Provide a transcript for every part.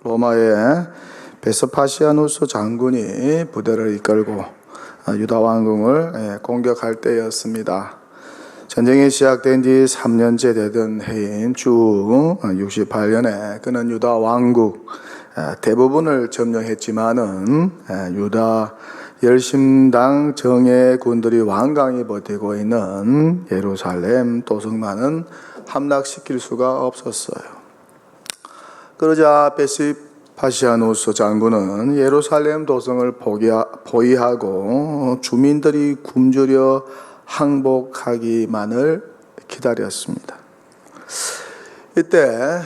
로마의 베스파시아누스 장군이 부대를 이끌고 유다 왕궁을 공격할 때였습니다. 전쟁이 시작된 지 3년째 되던 해인 쭉 68년에 그는 유다 왕국 대부분을 점령했지만은 유다 열심당 정예 군들이 완강히 버티고 있는 예루살렘 도성만은 함락시킬 수가 없었어요. 그러자 베스파시아누스 장군은 예루살렘 도성을 포위하고 주민들이 굶주려 항복하기만을 기다렸습니다. 이때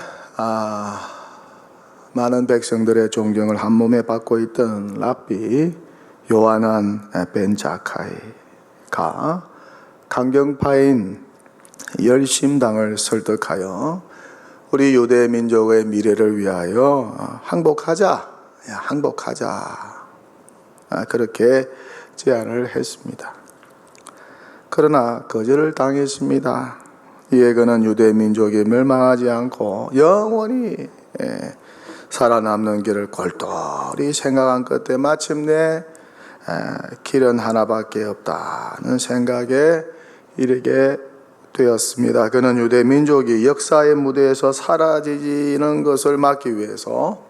많은 백성들의 존경을 한몸에 받고 있던 랍비 요하난 벤 자카이가 강경파인 열심당을 설득하여 우리 유대 민족의 미래를 위하여 항복하자 그렇게 제안을 했습니다. 그러나 거절을 당했습니다. 이에 그는 유대 민족이 멸망하지 않고 영원히 살아남는 길을 골똘히 생각한 끝에 마침내 길은 하나밖에 없다는 생각에 이르게 되었습니다. 그는 유대 민족이 역사의 무대에서 사라지는 것을 막기 위해서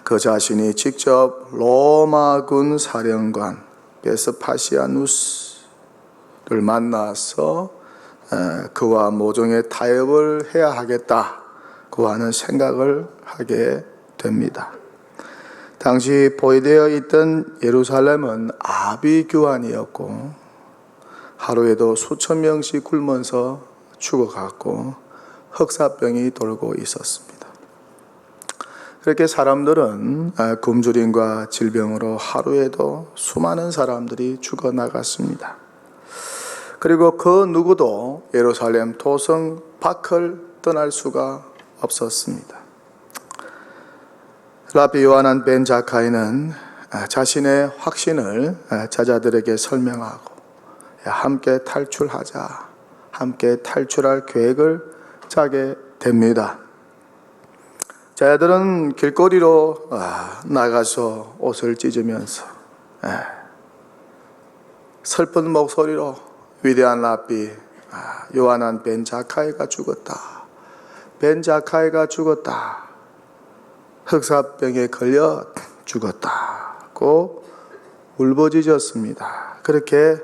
그 자신이 직접 로마군 사령관 베스파시아누스를 만나서 그와 모종의 타협을 해야 하겠다고 하는 생각을 하게 됩니다. 당시 포위되어 있던 예루살렘은 아비규환이었고 하루에도 수천 명씩 굶으면서 죽어갔고 흑사병이 돌고 있었습니다. 그렇게 사람들은 굶주림과 질병으로 하루에도 수많은 사람들이 죽어나갔습니다. 그리고 그 누구도 예루살렘 도성 밖을 떠날 수가 없었습니다. 랍비 요하난 벤 자카이는 자신의 확신을 제자들에게 설명하고 함께 탈출하자, 함께 탈출할 계획을 짜게 됩니다. 제자들은 길거리로 나가서 옷을 찢으면서 슬픈 목소리로 위대한 랍비 요하난 벤 자카이가 죽었다. 벤 자카이가 죽었다. 흑사병에 걸려 죽었다고 울부짖었습니다. 그렇게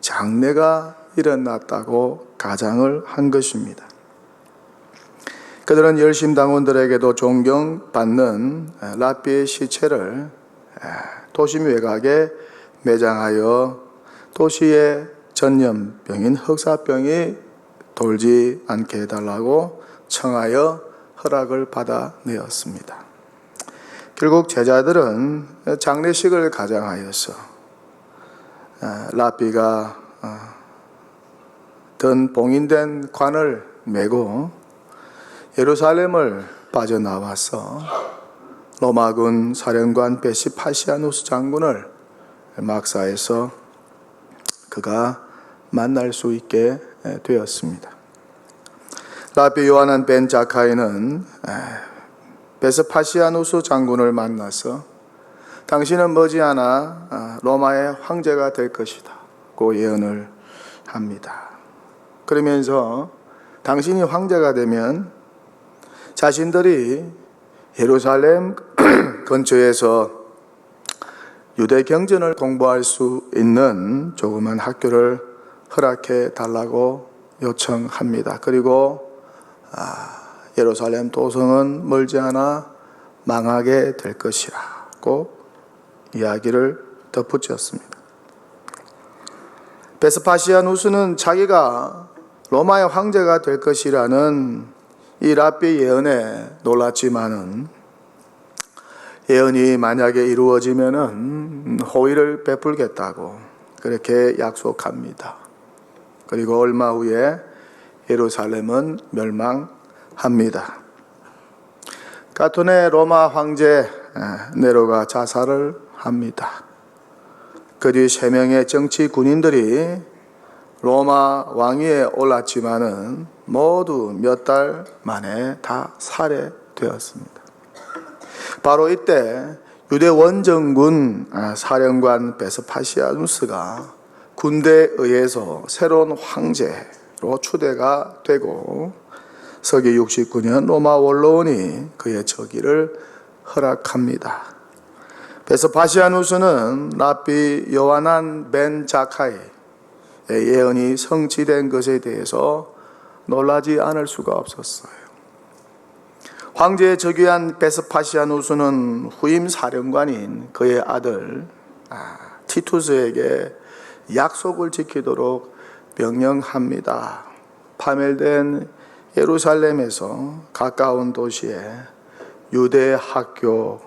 장례가 일어났다고 가장을 한 것입니다. 그들은 열심당원들에게도 존경받는 랍비의 시체를 도심 외곽에 매장하여 도시의 전염병인 흑사병이 돌지 않게 해달라고 청하여 허락을 받아내었습니다. 결국 제자들은 장례식을 가장하여서 랍비가 든 봉인된 관을 메고 예루살렘을 빠져나와서 로마군 사령관 베스파시아누스 장군을 막사에서 그가 만날 수 있게 되었습니다. 랍비 요하난 벤 자카이는 베스파시아누스 장군을 만나서 당신은 머지않아 로마의 황제가 될 것이다 고 예언을 합니다. 그러면서 당신이 황제가 되면 자신들이 예루살렘 근처에서 유대 경전을 공부할 수 있는 조그만 학교를 허락해 달라고 요청합니다. 그리고 예루살렘 도성은 멀지 않아 망하게 될 것이라고 이야기를 덧붙였습니다. 베스파시아누스는 자기가 로마의 황제가 될 것이라는 이 랍비 예언에 놀랐지만은 예언이 만약에 이루어지면은 호의를 베풀겠다고 그렇게 약속합니다. 그리고 얼마 후에 예루살렘은 멸망합니다. 가톤의 로마 황제 네로가 자살을 합니다. 그 뒤 3명의 정치 군인들이 로마 왕위에 올랐지만은 모두 몇 달 만에 다 살해되었습니다. 바로 이때 유대 원정군 사령관 베스파시아누스가 군대에 의해서 새로운 황제로 추대가 되고 서기 69년 로마 원로원이 그의 즉위를 허락합니다. 베스파시아누스는 랍비 요하난 벤 자카이의 예언이 성취된 것에 대해서 놀라지 않을 수가 없었어요. 황제에 즉위한 베스파시아누스는 후임 사령관인 그의 아들 티투스에게 약속을 지키도록 명령합니다. 파멸된 예루살렘에서 가까운 도시에 유대 학교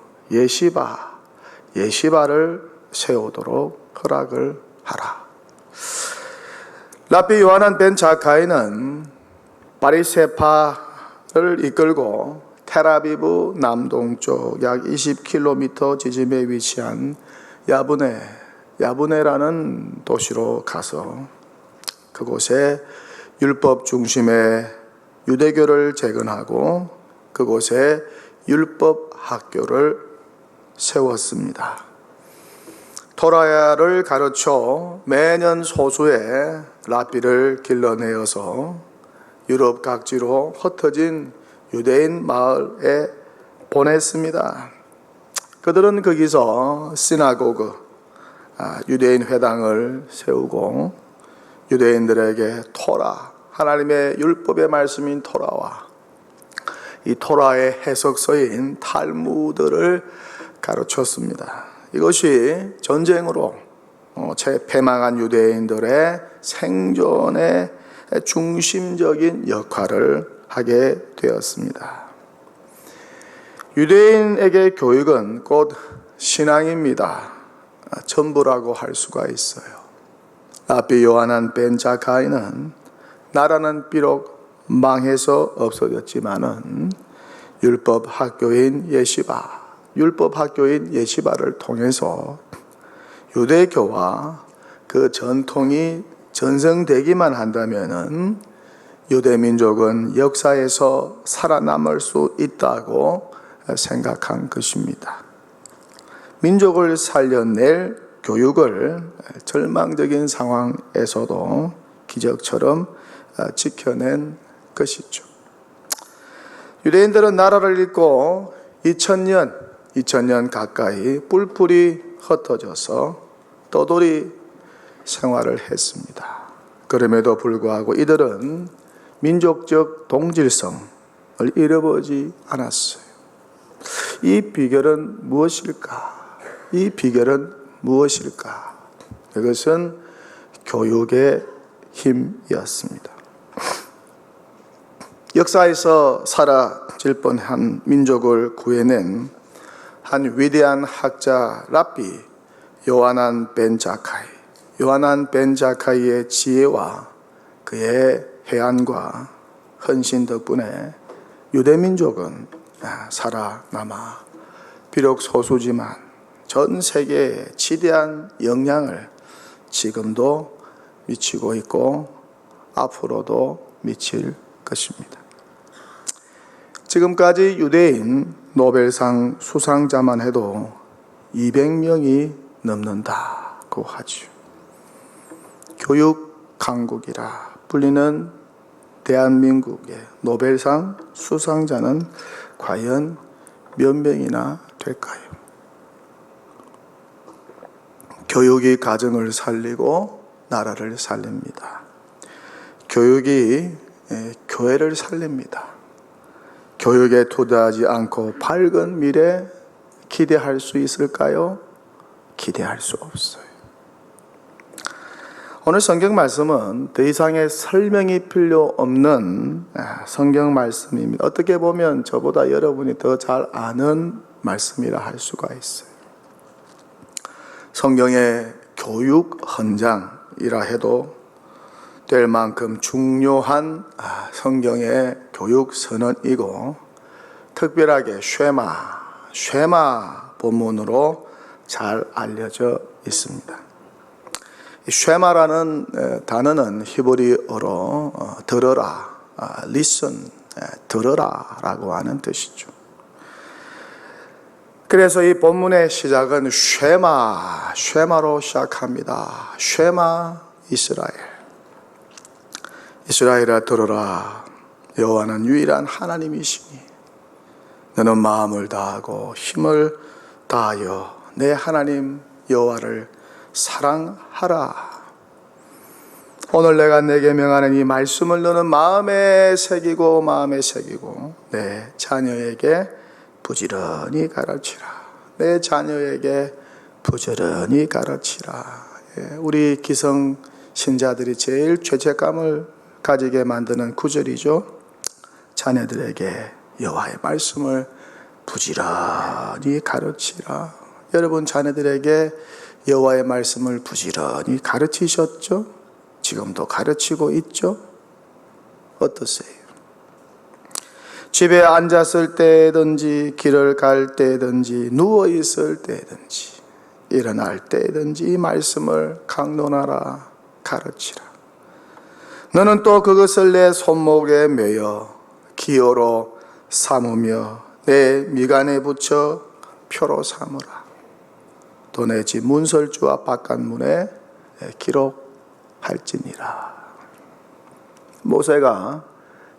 예시바를 세우도록 허락을 하라. 랍비 요하난 벤 자카이는 바리세파를 이끌고 텔아비브 남동쪽 약 20km 지점에 위치한 야브네라는 도시로 가서 그곳에 율법 중심의 유대교를 재건하고 그곳에 율법 학교를 세웠습니다. 토라야를 가르쳐 매년 소수의 랍비를 길러내어서 유럽 각지로 흩어진 유대인 마을에 보냈습니다. 그들은 거기서 시나고그, 유대인 회당을 세우고 유대인들에게 토라, 하나님의 율법의 말씀인 토라와 이 토라의 해석서인 탈무드를 가르쳤습니다. 이것이 전쟁으로 패망한 유대인들의 생존의 중심적인 역할을 하게 되었습니다. 유대인에게 교육은 곧 신앙입니다. 전부라고 할 수가 있어요. 랍비 요하난 벤 자카이는 나라는 비록 망해서 없어졌지만은 율법 학교인 예시바를 통해서 유대교와 그 전통이 전승되기만 한다면은 유대 민족은 역사에서 살아남을 수 있다고 생각한 것입니다. 민족을 살려낼 교육을 절망적인 상황에서도 기적처럼 지켜낸 것이죠. 유대인들은 나라를 잃고 2000년 가까이 뿔뿔이 흩어져서 떠돌이 생활을 했습니다. 그럼에도 불구하고 이들은 민족적 동질성을 잃어버리지 않았어요. 이 비결은 무엇일까? 이것은 교육의 힘이었습니다. 역사에서 사라질 뻔한 민족을 구해낸 한 위대한 학자 랍비 요하난 벤 자카이의 지혜와 그의 해안과 헌신 덕분에 유대민족은 살아남아 비록 소수지만 전 세계에 지대한 영향을 지금도 미치고 있고 앞으로도 미칠 것입니다. 지금까지 유대인 노벨상 수상자만 해도 200명이 넘는다고 하죠. 교육 강국이라 불리는 대한민국의 노벨상 수상자는 과연 몇 명이나 될까요? 교육이 가정을 살리고 나라를 살립니다. 교육이 교회를 살립니다. 교육에 투자하지 않고 밝은 미래 기대할 수 있을까요? 기대할 수 없어요. 오늘 성경 말씀은 더 이상의 설명이 필요 없는 성경 말씀입니다. 어떻게 보면 저보다 여러분이 더 잘 아는 말씀이라 할 수가 있어요. 성경의 교육 헌장이라 해도 될 만큼 중요한 성경의 교육 선언이고 특별하게 쉐마 본문으로 잘 알려져 있습니다. 쉐마라는 단어는 히브리어로 들어라, listen, 들어라라고 하는 뜻이죠. 그래서 이 본문의 시작은 쉐마로 시작합니다. 쉐마 이스라엘. 이스라엘아 들어라. 여호와는 유일한 하나님이시니 너는 마음을 다하고 힘을 다하여 내 하나님 여호와를 사랑하라. 오늘 내가 내게 명하는 이 말씀을 너는 마음에 새기고 내 자녀에게 부지런히 가르치라. 내 자녀에게 부지런히 가르치라. 우리 기성 신자들이 제일 죄책감을 가지게 만드는 구절이죠. 자녀들에게 여호와의 말씀을 부지런히 가르치라. 여러분 자녀들에게 여호와의 말씀을 부지런히 가르치셨죠? 지금도 가르치고 있죠? 어떠세요? 집에 앉았을 때든지 길을 갈 때든지 누워 있을 때든지 일어날 때든지 이 말씀을 강론하라, 가르치라. 너는 또 그것을 내 손목에 매여 기호로 삼으며 내 미간에 붙여 표로 삼으라. 또 내 집 문설주와 바깥문에 기록할지니라. 모세가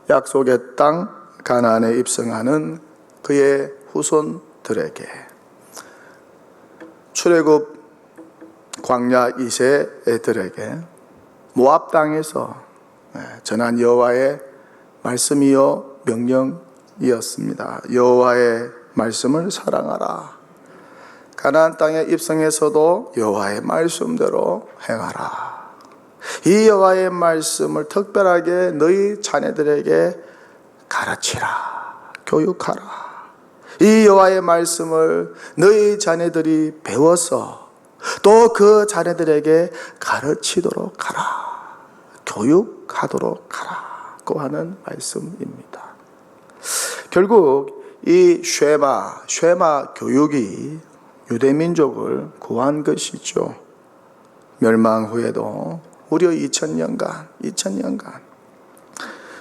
약속의 땅 가나안에 입성하는 그의 후손들에게 출애굽 광야 2세들에게 모압 땅에서 전한 여호와의 말씀이요 명령이었습니다. 여호와의 말씀을 사랑하라. 가나안 땅에 입성해서도 여호와의 말씀대로 행하라. 이 여호와의 말씀을 특별하게 너희 자녀들에게 가르치라, 교육하라. 이 여호와의 말씀을 너희 자녀들이 배워서 또 그 자녀들에게 가르치도록 하라, 교육하도록 하라고 하는 말씀입니다. 결국 이 쉐마 교육이 유대민족을 구한 것이죠. 멸망 후에도 무려 2000년간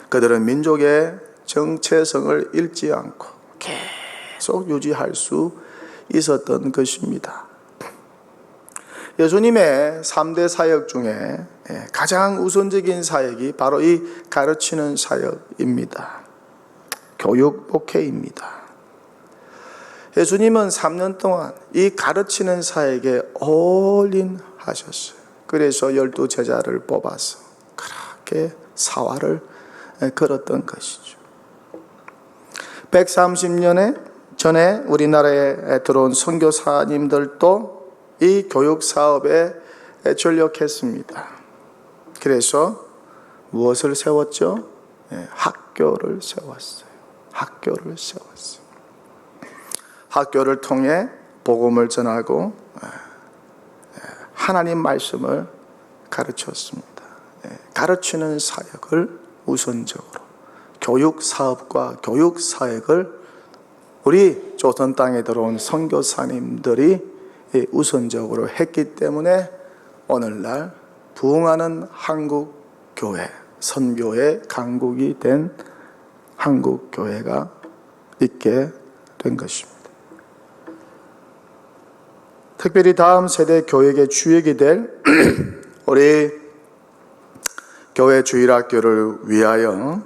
그들은 민족의 정체성을 잃지 않고 계속 유지할 수 있었던 것입니다. 예수님의 3대 사역 중에 가장 우선적인 사역이 바로 이 가르치는 사역입니다. 교육 목회입니다. 예수님은 3년 동안 이 가르치는 사역에 올인하셨어요. 그래서 12제자를 뽑아서 그렇게 사활을 걸었던 것이죠. 130년 전에 우리나라에 들어온 선교사님들도 이 교육 사업에 전력했습니다. 그래서 무엇을 세웠죠? 학교를 세웠어요. 학교를 통해 복음을 전하고 하나님 말씀을 가르쳤습니다. 가르치는 사역을 우선적으로, 교육 사업과 교육 사역을 우리 조선 땅에 들어온 선교사님들이 우선적으로 했기 때문에 오늘날 부흥하는 한국 교회, 선교의 강국이 된 한국 교회가 있게 된 것입니다. 특별히 다음 세대 교육의 주역이 될 우리 교회 주일학교를 위하여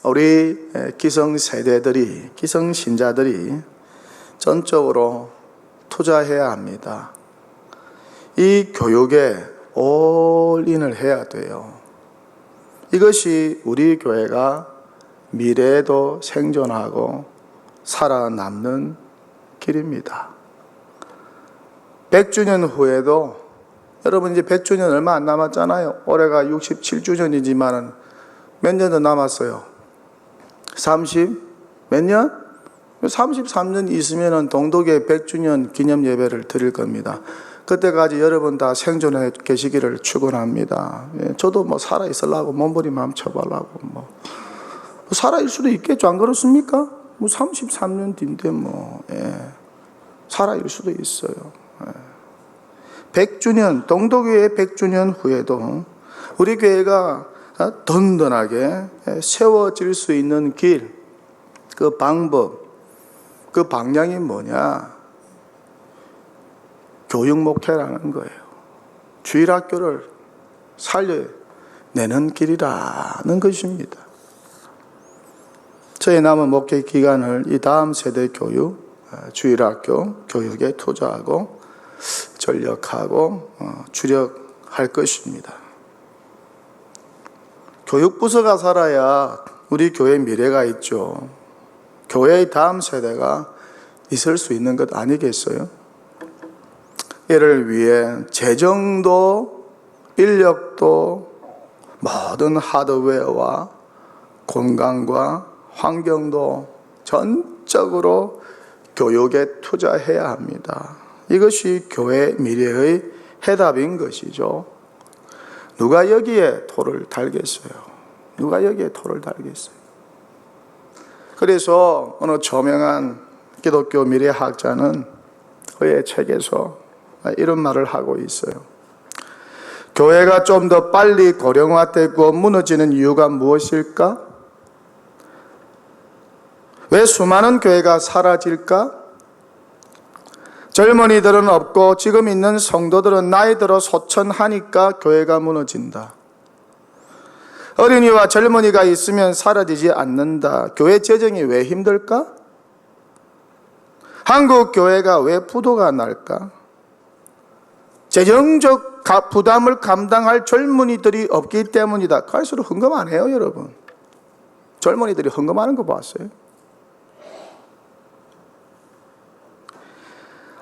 우리 기성세대들이, 기성신자들이 전적으로 투자해야 합니다. 이 교육에 올인을 해야 돼요. 이것이 우리 교회가 미래에도 생존하고 살아남는 길입니다. 100주년 후에도, 여러분 이제 100주년 얼마 안 남았잖아요. 올해가 67주년이지만 몇 년 더 남았어요? 30 몇 년? 33년 있으면 동독의 100주년 기념 예배를 드릴 겁니다. 그때까지 여러분 다 생존해 계시기를 축원합니다. 저도 뭐 살아 있으려고 몸부림하면 쳐보려고 살아있을 수도 있겠죠. 안 그렇습니까? 33년 뒤인데 살아있을 수도 있어요. 100주년, 동독교회 100주년 후에도 우리 교회가 든든하게 세워질 수 있는 길, 그 방법, 그 방향이 뭐냐? 교육 목회라는 거예요. 주일학교를 살려내는 길이라는 것입니다. 저희 남은 목회 기간을 이 다음 세대 교육, 주일학교 교육에 투자하고 전력하고 주력할 것입니다. 교육부서가 살아야 우리 교회 미래가 있죠. 교회의 다음 세대가 있을 수 있는 것 아니겠어요? 이를 위해 재정도 인력도 모든 하드웨어와 공간과 환경도 전적으로 교육에 투자해야 합니다. 이것이 교회 미래의 해답인 것이죠. 누가 여기에 돌을 달겠어요? 누가 여기에 돌을 달겠어요? 그래서 어느 저명한 기독교 미래학자는 그의 책에서 이런 말을 하고 있어요. 교회가 좀 더 빨리 고령화되고 무너지는 이유가 무엇일까? 왜 수많은 교회가 사라질까? 젊은이들은 없고 지금 있는 성도들은 나이 들어 소천하니까 교회가 무너진다. 어린이와 젊은이가 있으면 사라지지 않는다. 교회 재정이 왜 힘들까? 한국 교회가 왜 부도가 날까? 재정적 부담을 감당할 젊은이들이 없기 때문이다. 갈수록 헌금 안 해요, 여러분. 젊은이들이 헌금하는 거 봤어요?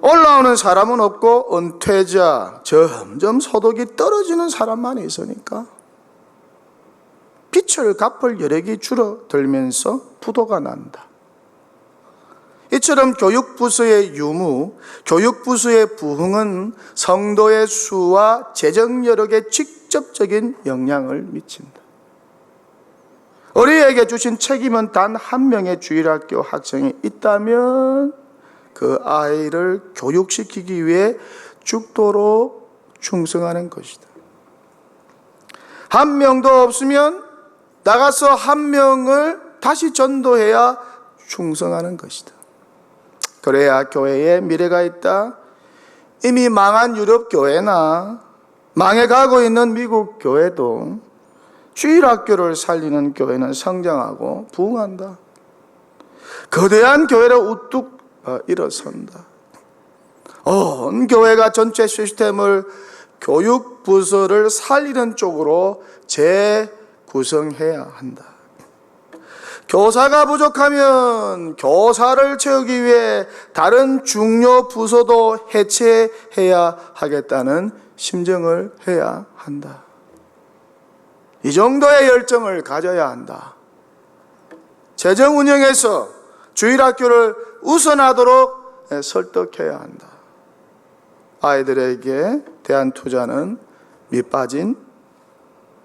올라오는 사람은 없고 은퇴자, 점점 소득이 떨어지는 사람만 있으니까 빚을 갚을 여력이 줄어들면서 부도가 난다. 이처럼 교육부서의 유무, 교육부서의 부흥은 성도의 수와 재정 여력에 직접적인 영향을 미친다. 우리에게 주신 책임은 단 한 명의 주일학교 학생이 있다면 그 아이를 교육시키기 위해 죽도록 충성하는 것이다. 한 명도 없으면 나가서 한 명을 다시 전도해야 충성하는 것이다. 그래야 교회에 미래가 있다. 이미 망한 유럽 교회나 망해가고 있는 미국 교회도 주일학교를 살리는 교회는 성장하고 부흥한다. 거대한 교회를 우뚝 일어선다. 온 교회가 전체 시스템을 교육부서를 살리는 쪽으로 재구성해야 한다. 교사가 부족하면 교사를 채우기 위해 다른 중요 부서도 해체해야 하겠다는 심정을 해야 한다. 이 정도의 열정을 가져야 한다. 재정 운영에서 주일학교를 우선하도록 설득해야 한다. 아이들에게 대한 투자는 밑빠진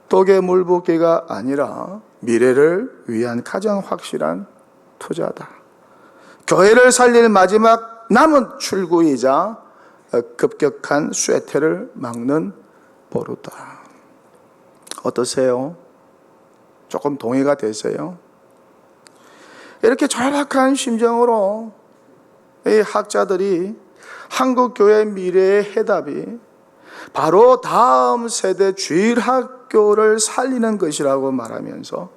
독에 물 붓기가 아니라 미래를 위한 가장 확실한 투자다. 교회를 살릴 마지막 남은 출구이자 급격한 쇠퇴를 막는 보루다. 어떠세요? 조금 동의가 되세요? 이렇게 절박한 심정으로 이 학자들이 한국 교회 미래의 해답이 바로 다음 세대 주일학교를 살리는 것이라고 말하면서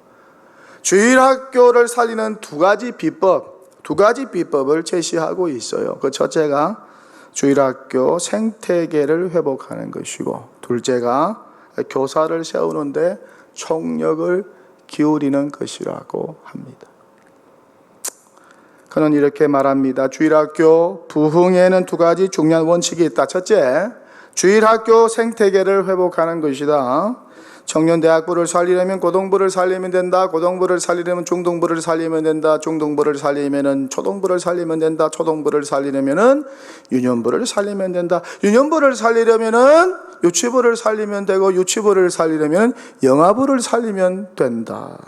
주일학교를 살리는 두 가지 비법을 제시하고 있어요. 그 첫째가 주일학교 생태계를 회복하는 것이고, 둘째가 교사를 세우는데 총력을 기울이는 것이라고 합니다. 그는 이렇게 말합니다. 주일학교 부흥에는 두 가지 중요한 원칙이 있다. 첫째, 주일학교 생태계를 회복하는 것이다. 청년대학부를 살리려면 고등부를 살리면 된다. 고등부를 살리려면 중등부를 살리면 된다. 중등부를 살리면 초등부를 살리면 된다. 초등부를 살리려면 유년부를 살리면 된다. 유년부를 살리려면 유치부를 살리면 되고, 유치부를 살리려면 영아부를 살리면 된다.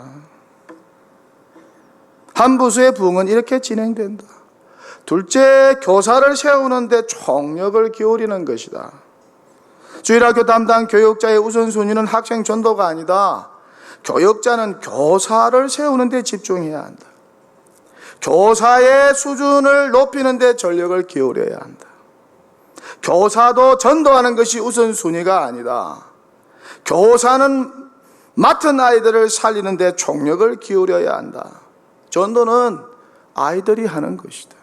한 부서의 부흥은 이렇게 진행된다. 둘째, 교사를 세우는데 총력을 기울이는 것이다. 주일학교 담당 교육자의 우선순위는 학생 전도가 아니다. 교육자는 교사를 세우는 데 집중해야 한다. 교사의 수준을 높이는 데 전력을 기울여야 한다. 교사도 전도하는 것이 우선순위가 아니다. 교사는 맡은 아이들을 살리는 데 총력을 기울여야 한다. 전도는 아이들이 하는 것이다.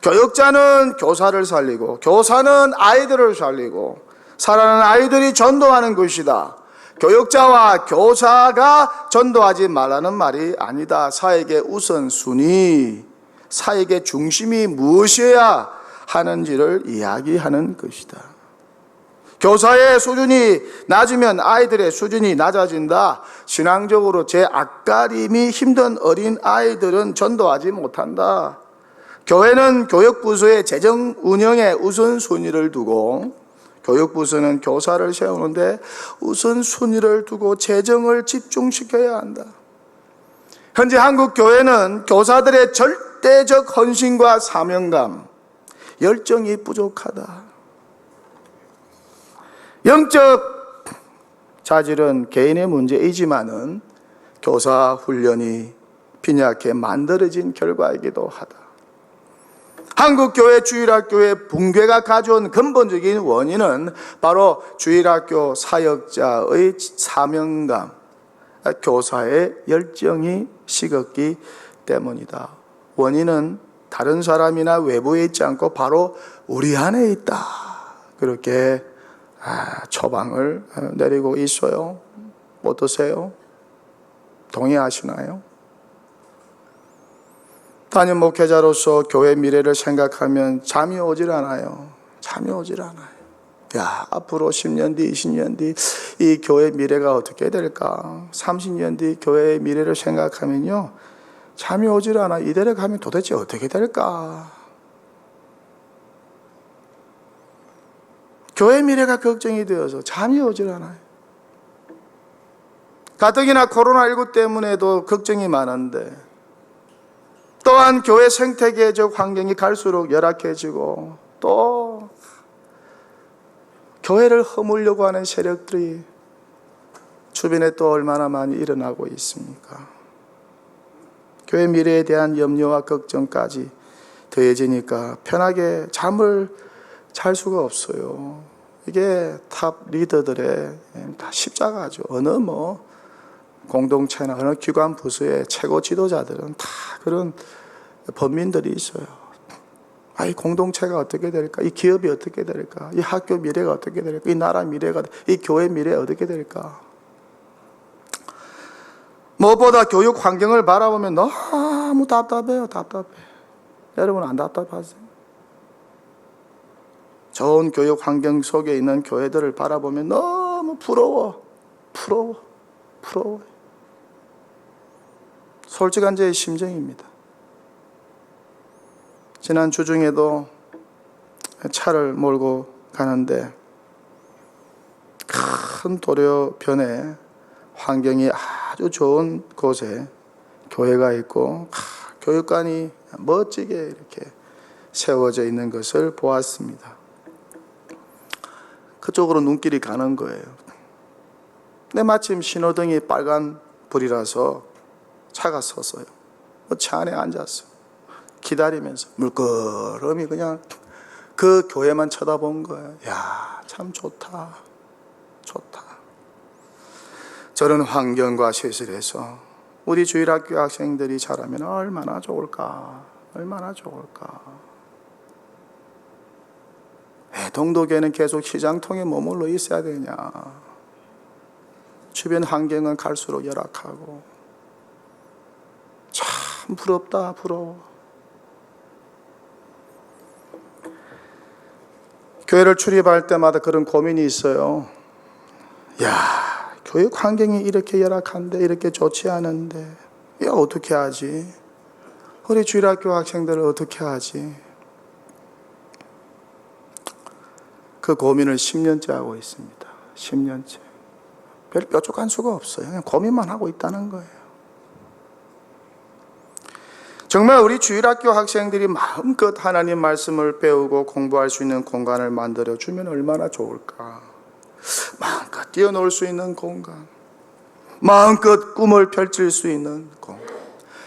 교육자는 교사를 살리고 교사는 아이들을 살리고 살아나는 아이들이 전도하는 것이다. 교육자와 교사가 전도하지 말라는 말이 아니다. 사역의 우선순위, 사역의 중심이 무엇이어야 하는지를 이야기하는 것이다. 교사의 수준이 낮으면 아이들의 수준이 낮아진다. 신앙적으로 제 앞가림이 힘든 어린 아이들은 전도하지 못한다. 교회는 교육부서의 재정 운영에 우선순위를 두고 교육부서는 교사를 세우는데 우선순위를 두고 재정을 집중시켜야 한다. 현재 한국 교회는 교사들의 절대적 헌신과 사명감, 열정이 부족하다. 영적 자질은 개인의 문제이지만은 교사 훈련이 빈약해 만들어진 결과이기도 하다. 한국교회 주일학교의 붕괴가 가져온 근본적인 원인은 바로 주일학교 사역자의 사명감, 교사의 열정이 식었기 때문이다. 원인은 다른 사람이나 외부에 있지 않고 바로 우리 안에 있다. 그렇게 처방을 내리고 있어요. 어떠세요? 동의하시나요? 담임 목회자로서 교회 미래를 생각하면 잠이 오질 않아요. 잠이 오질 않아요. 야, 앞으로 10년 뒤, 20년 뒤 이 교회 미래가 어떻게 될까? 30년 뒤 교회의 미래를 생각하면요, 잠이 오질 않아. 이대로 가면 도대체 어떻게 될까? 교회 미래가 걱정이 되어서 잠이 오질 않아요. 가뜩이나 코로나19 때문에도 걱정이 많은데, 또한 교회 생태계적 환경이 갈수록 열악해지고 또 교회를 허물려고 하는 세력들이 주변에 또 얼마나 많이 일어나고 있습니까? 교회 미래에 대한 염려와 걱정까지 더해지니까 편하게 잠을 잘 수가 없어요. 이게 탑 리더들의 다 십자가죠. 어느 공동체나 어느 기관 부서의 최고 지도자들은 다 그런 범민들이 있어요. 이 공동체가 어떻게 될까? 이 기업이 어떻게 될까? 이 학교 미래가 어떻게 될까? 이 나라 미래가, 이 교회 미래가 어떻게 될까? 무엇보다 교육 환경을 바라보면 너무 답답해요. 답답해. 여러분 안 답답하세요? 좋은 교육 환경 속에 있는 교회들을 바라보면 너무 부러워. 솔직한 제 심정입니다. 지난 주중에도 차를 몰고 가는데 큰 도로변에 환경이 아주 좋은 곳에 교회가 있고 교육관이 멋지게 이렇게 세워져 있는 것을 보았습니다. 그쪽으로 눈길이 가는 거예요. 근데 마침 신호등이 빨간 불이라서 차가 섰어요. 차 안에 앉았어요. 기다리면서 물끄러미 그냥 그 교회만 쳐다본 거예요. 야, 참 좋다. 저런 환경과 시설에서 우리 주일학교 학생들이 자라면 얼마나 좋을까. 왜 동도교회는 계속 시장통에 머물러 있어야 되냐. 주변 환경은 갈수록 열악하고 참 부럽다. 교회를 출입할 때마다 그런 고민이 있어요. 야, 교육 환경이 이렇게 열악한데, 이렇게 좋지 않은데, 이거 어떻게 하지? 우리 주일학교 학생들을 어떻게 하지? 그 고민을 10년째 하고 있습니다. 10년째. 별 뾰족한 수가 없어요. 그냥 고민만 하고 있다는 거예요. 정말 우리 주일학교 학생들이 마음껏 하나님 말씀을 배우고 공부할 수 있는 공간을 만들어주면 얼마나 좋을까. 마음껏 뛰어놀 수 있는 공간, 마음껏 꿈을 펼칠 수 있는 공간,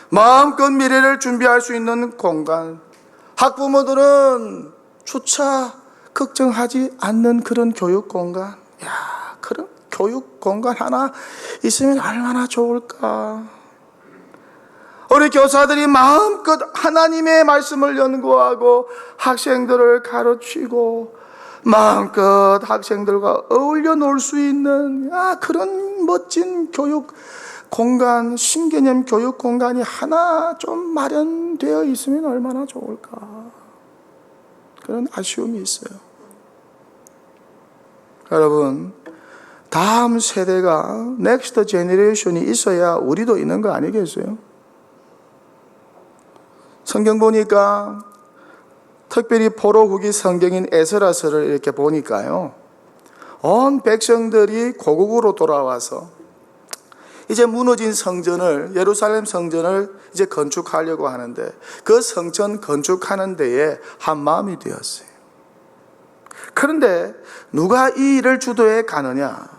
마음껏 미래를 준비할 수 있는 공간, 학부모들은 조차 걱정하지 않는 그런 교육 공간, 그런 교육 공간 하나 있으면 얼마나 좋을까. 우리 교사들이 마음껏 하나님의 말씀을 연구하고 학생들을 가르치고 마음껏 학생들과 어울려 놀 수 있는 그런 멋진 교육 공간, 신개념 교육 공간이 하나 좀 마련되어 있으면 얼마나 좋을까. 그런 아쉬움이 있어요. 여러분, 다음 세대가 넥스트 제너레이션이 있어야 우리도 있는 거 아니겠어요? 성경 보니까 특별히 포로 후기 성경인 에스라서를 이렇게 보니까요, 온 백성들이 고국으로 돌아와서 이제 무너진 성전을, 예루살렘 성전을 이제 건축하려고 하는데 그 성전 건축하는 데에 한 마음이 되었어요. 그런데 누가 이 일을 주도해 가느냐?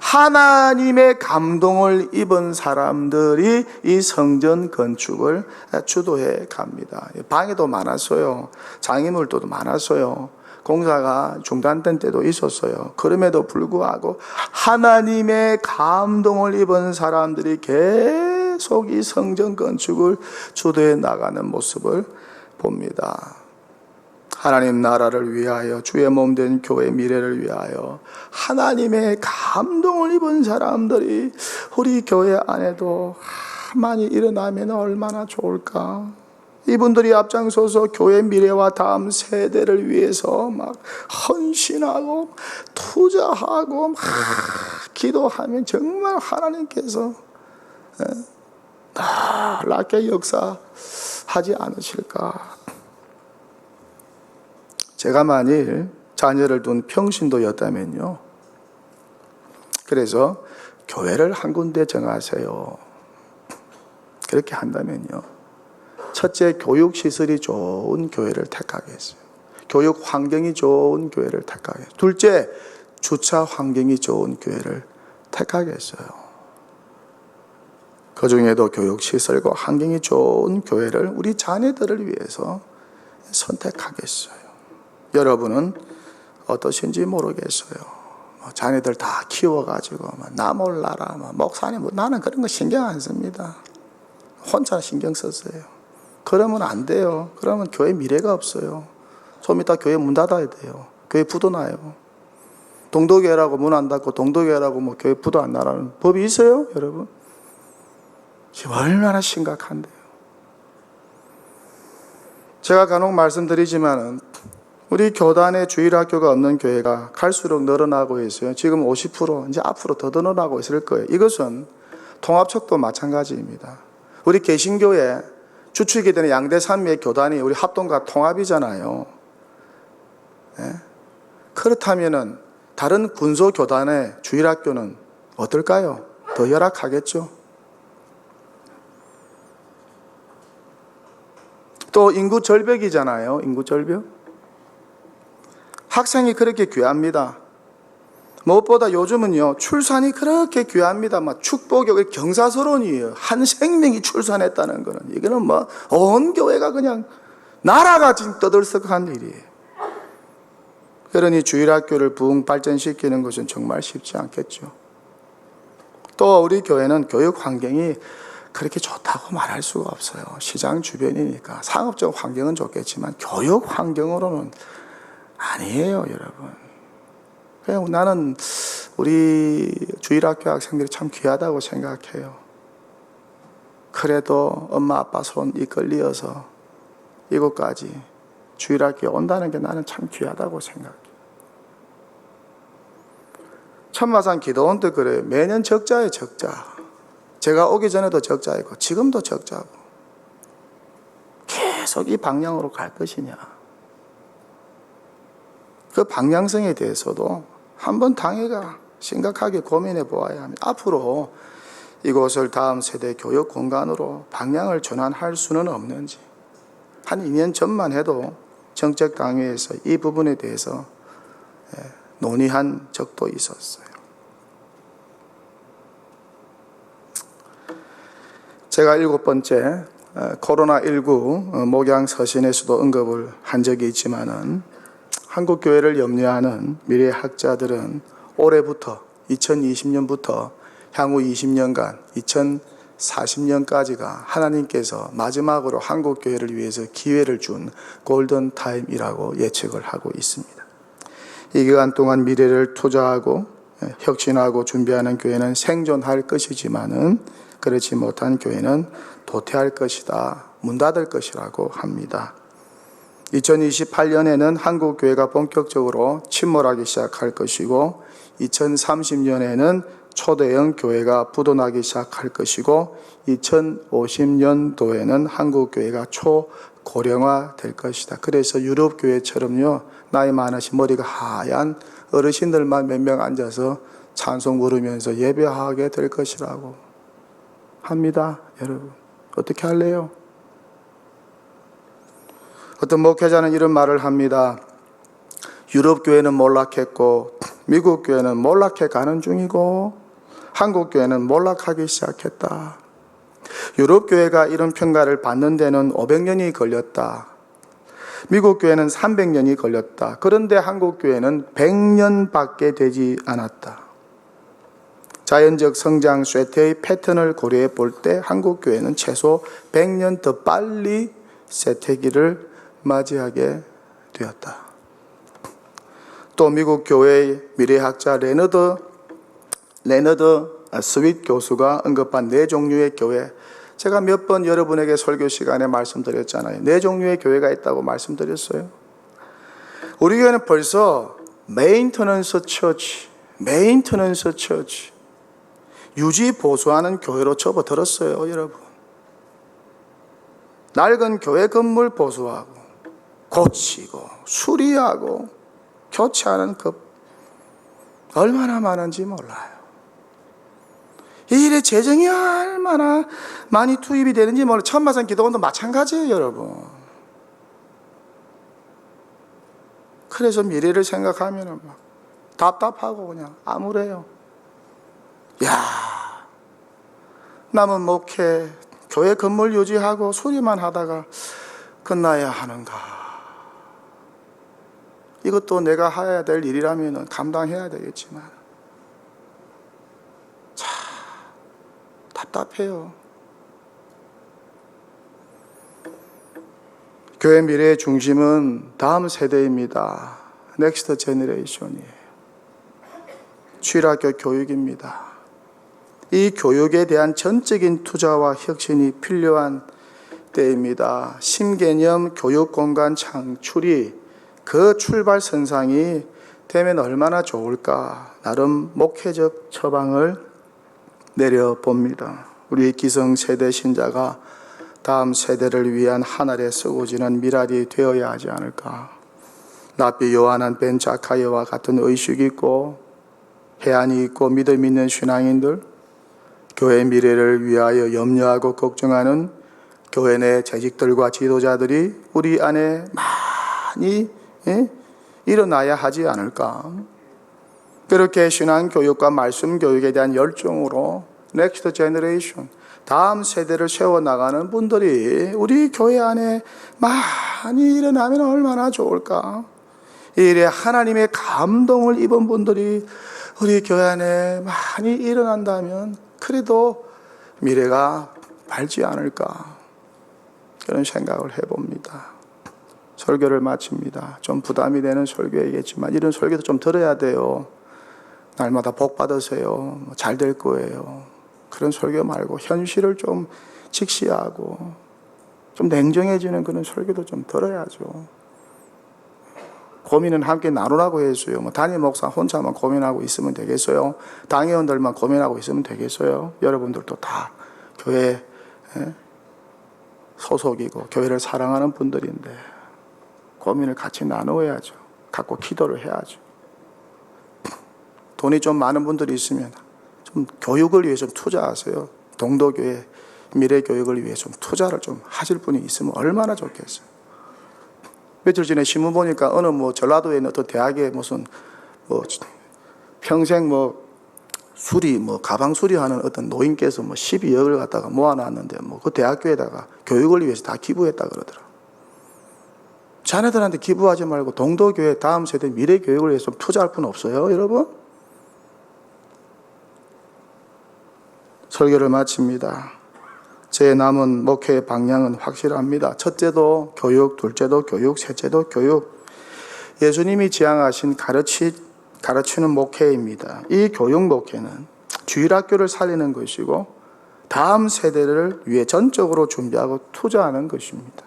하나님의 감동을 입은 사람들이 이 성전 건축을 주도해 갑니다. 방해도 많았어요. 장애물도 많았어요. 공사가 중단된 때도 있었어요. 그럼에도 불구하고 하나님의 감동을 입은 사람들이 계속 이 성전 건축을 주도해 나가는 모습을 봅니다. 하나님 나라를 위하여, 주의 몸 된 교회 미래를 위하여 하나님의 감동을 입은 사람들이 우리 교회 안에도 많이 일어나면 얼마나 좋을까. 이분들이 앞장서서 교회 미래와 다음 세대를 위해서 막 헌신하고 투자하고 막 기도하면 정말 하나님께서 놀랍게 역사하지 않으실까. 제가 만일 자녀를 둔 평신도였다면요, 그래서 교회를 한 군데 정하세요. 그렇게 한다면요, 첫째, 교육 시설이 좋은 교회를 택하겠어요. 교육 환경이 좋은 교회를 택하겠어요. 둘째, 주차 환경이 좋은 교회를 택하겠어요. 그 중에도 교육 시설과 환경이 좋은 교회를 우리 자녀들을 위해서 선택하겠어요. 여러분은 어떠신지 모르겠어요. 자녀들 다 키워가지고 나 몰라라, 목사님, 나는 그런 거 신경 안 씁니다. 혼자 신경 썼어요. 그러면 안 돼요. 그러면 교회 미래가 없어요. 좀 이따 교회 문 닫아야 돼요. 교회 부도 나요. 동도교회라고 문 안 닫고 동도교회라고 교회 부도 안 나라는 법이 있어요, 여러분? 지금 얼마나 심각한데요. 제가 간혹 말씀드리지만은 우리 교단에 주일학교가 없는 교회가 갈수록 늘어나고 있어요. 지금 50%, 이제 앞으로 더 늘어나고 있을 거예요. 이것은 통합척도 마찬가지입니다. 우리 개신교회 주축이 되는 양대산미의 교단이 우리 합동과 통합이잖아요. 네? 그렇다면은 다른 군소교단의 주일학교는 어떨까요? 더 열악하겠죠. 또 인구 절벽이잖아요. 인구 절벽. 학생이 그렇게 귀합니다. 무엇보다 요즘은요, 출산이 그렇게 귀합니다. 축복이 경사스러운이에요. 한 생명이 출산했다는 거는. 이거는 온 교회가 그냥 나라가 지금 떠들썩한 일이에요. 그러니 주일학교를 부흥 발전시키는 것은 정말 쉽지 않겠죠. 또 우리 교회는 교육 환경이 그렇게 좋다고 말할 수가 없어요. 시장 주변이니까. 상업적 환경은 좋겠지만 교육 환경으로는 아니에요, 여러분. 그냥 나는 우리 주일학교 학생들이 참 귀하다고 생각해요. 그래도 엄마 아빠 손 이끌려서 이곳까지 주일학교에 온다는 게 나는 참 귀하다고 생각해요. 천마산 기도원 때 그래요. 매년 적자예요, 적자. 제가 오기 전에도 적자이고 지금도 적자고. 계속 이 방향으로 갈 것이냐. 그 방향성에 대해서도 한번 당회가 심각하게 고민해 보아야 합니다. 앞으로 이곳을 다음 세대 교육 공간으로 방향을 전환할 수는 없는지. 한 2년 전만 해도 정책당회에서 이 부분에 대해서 논의한 적도 있었어요. 제가 7번째 코로나19 목양 서신에서도 언급을 한 적이 있지만은 한국 교회를 염려하는 미래 학자들은 올해부터 2020년부터 향후 20년간 2040년까지가 하나님께서 마지막으로 한국 교회를 위해서 기회를 준 골든 타임이라고 예측을 하고 있습니다. 이 기간 동안 미래를 투자하고 혁신하고 준비하는 교회는 생존할 것이지만은 그렇지 못한 교회는 도태할 것이다, 문 닫을 것이라고 합니다. 2028년에는 한국 교회가 본격적으로 침몰하기 시작할 것이고 2030년에는 초대형 교회가 부도나기 시작할 것이고 2050년도에는 한국 교회가 초고령화 될 것이다. 그래서 유럽 교회처럼요, 나이 많으신 머리가 하얀 어르신들만 몇 명 앉아서 찬송 부르면서 예배하게 될 것이라고 합니다. 여러분 어떻게 할래요? 어떤 목회자는 이런 말을 합니다. 유럽 교회는 몰락했고 미국 교회는 몰락해 가는 중이고 한국 교회는 몰락하기 시작했다. 유럽 교회가 이런 평가를 받는 데는 500년이 걸렸다. 미국 교회는 300년이 걸렸다. 그런데 한국 교회는 100년밖에 되지 않았다. 자연적 성장 쇠퇴의 패턴을 고려해 볼 때 한국 교회는 최소 100년 더 빨리 쇠퇴기를 맞이하게 되었다. 또 미국 교회의 미래학자 레너드 스윗 교수가 언급한 네 종류의 교회, 제가 몇 번 여러분에게 설교 시간에 말씀드렸잖아요. 네 종류의 교회가 있다고 말씀드렸어요. 우리 교회는 벌써 메인터넌스 처치, 유지 보수하는 교회로 접어들었어요, 여러분. 낡은 교회 건물 보수하고 고치고 수리하고 교체하는 급 얼마나 많은지 몰라요. 이 일에 재정이 얼마나 많이 투입이 되는지 몰라요. 천마산 기도원도 마찬가지예요, 여러분. 그래서 미래를 생각하면 막 답답하고 그냥 암울해요. 야, 남은 목회, 교회 건물 유지하고 수리만 하다가 끝나야 하는가. 이것도 내가 해야 될 일이라면 감당해야 되겠지만 참 답답해요. 교회 미래의 중심은 다음 세대입니다. 넥스트 제너레이션이에요. 주일학교 교육입니다. 이 교육에 대한 전적인 투자와 혁신이 필요한 때입니다. 신개념 교육공간 창출이 그 출발선상이 되면 얼마나 좋을까, 나름 목회적 처방을 내려봅니다. 우리 기성세대 신자가 다음 세대를 위한 하늘에 쏘고지는 미랄이 되어야 하지 않을까. 랍비 요한한 벤 자카이와 같은 의식이 있고 해안이 있고 믿음 있는 신앙인들, 교회 미래를 위하여 염려하고 걱정하는 교회 내 재직들과 지도자들이 우리 안에 많이 일어나야 하지 않을까. 그렇게 신앙교육과 말씀교육에 대한 열정으로 넥스트 제너레이션, 다음 세대를 세워나가는 분들이 우리 교회 안에 많이 일어나면 얼마나 좋을까. 이 일에 하나님의 감동을 입은 분들이 우리 교회 안에 많이 일어난다면 그래도 미래가 밝지 않을까, 그런 생각을 해봅니다. 설교를 마칩니다. 좀 부담이 되는 설교이겠지만 이런 설교도 좀 들어야 돼요. 날마다 복 받으세요, 잘 될 거예요, 그런 설교 말고 현실을 좀 직시하고 좀 냉정해지는 그런 설교도 좀 들어야죠. 고민은 함께 나누라고 했어요. 담임 목사 혼자만 고민하고 있으면 되겠어요? 당회원들만 고민하고 있으면 되겠어요? 여러분들도 다 교회 소속이고 교회를 사랑하는 분들인데 고민을 같이 나누어야죠. 갖고 기도를 해야죠. 돈이 좀 많은 분들이 있으면 좀 교육을 위해 좀 투자하세요. 동도교회 미래 교육을 위해 좀 투자를 좀 하실 분이 있으면 얼마나 좋겠어요. 며칠 전에 신문 보니까 어느 전라도에 있는 어떤 대학에 무슨 평생 가방 수리하는 어떤 노인께서 12억을 갖다가 모아놨는데 그 대학교에다가 교육을 위해서 다 기부했다 그러더라. 자네들한테 기부하지 말고 동도교회 다음 세대 미래 교육을 위해서 투자할 분 없어요, 여러분? 설교를 마칩니다. 제 남은 목회의 방향은 확실합니다. 첫째도 교육, 둘째도 교육, 셋째도 교육. 예수님이 지향하신 가르치는 목회입니다. 이 교육 목회는 주일학교를 살리는 것이고 다음 세대를 위해 전적으로 준비하고 투자하는 것입니다.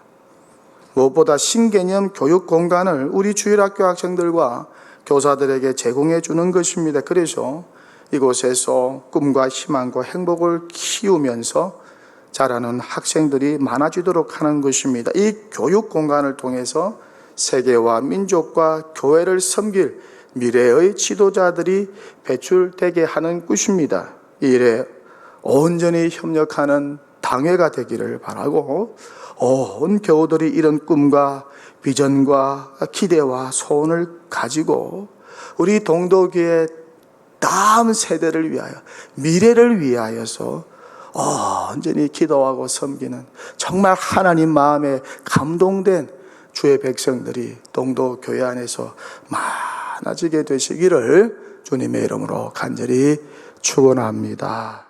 무엇보다 신개념 교육 공간을 우리 주일학교 학생들과 교사들에게 제공해 주는 것입니다. 그래서 이곳에서 꿈과 희망과 행복을 키우면서 자라는 학생들이 많아지도록 하는 것입니다. 이 교육 공간을 통해서 세계와 민족과 교회를 섬길 미래의 지도자들이 배출되게 하는 것입니다. 이 일에 온전히 협력하는 당회가 되기를 바라고 온 교우들이 이런 꿈과 비전과 기대와 소원을 가지고 우리 동도교회 다음 세대를 위하여 미래를 위하여서 온전히 기도하고 섬기는 정말 하나님 마음에 감동된 주의 백성들이 동도교회 안에서 많아지게 되시기를 주님의 이름으로 간절히 축원합니다.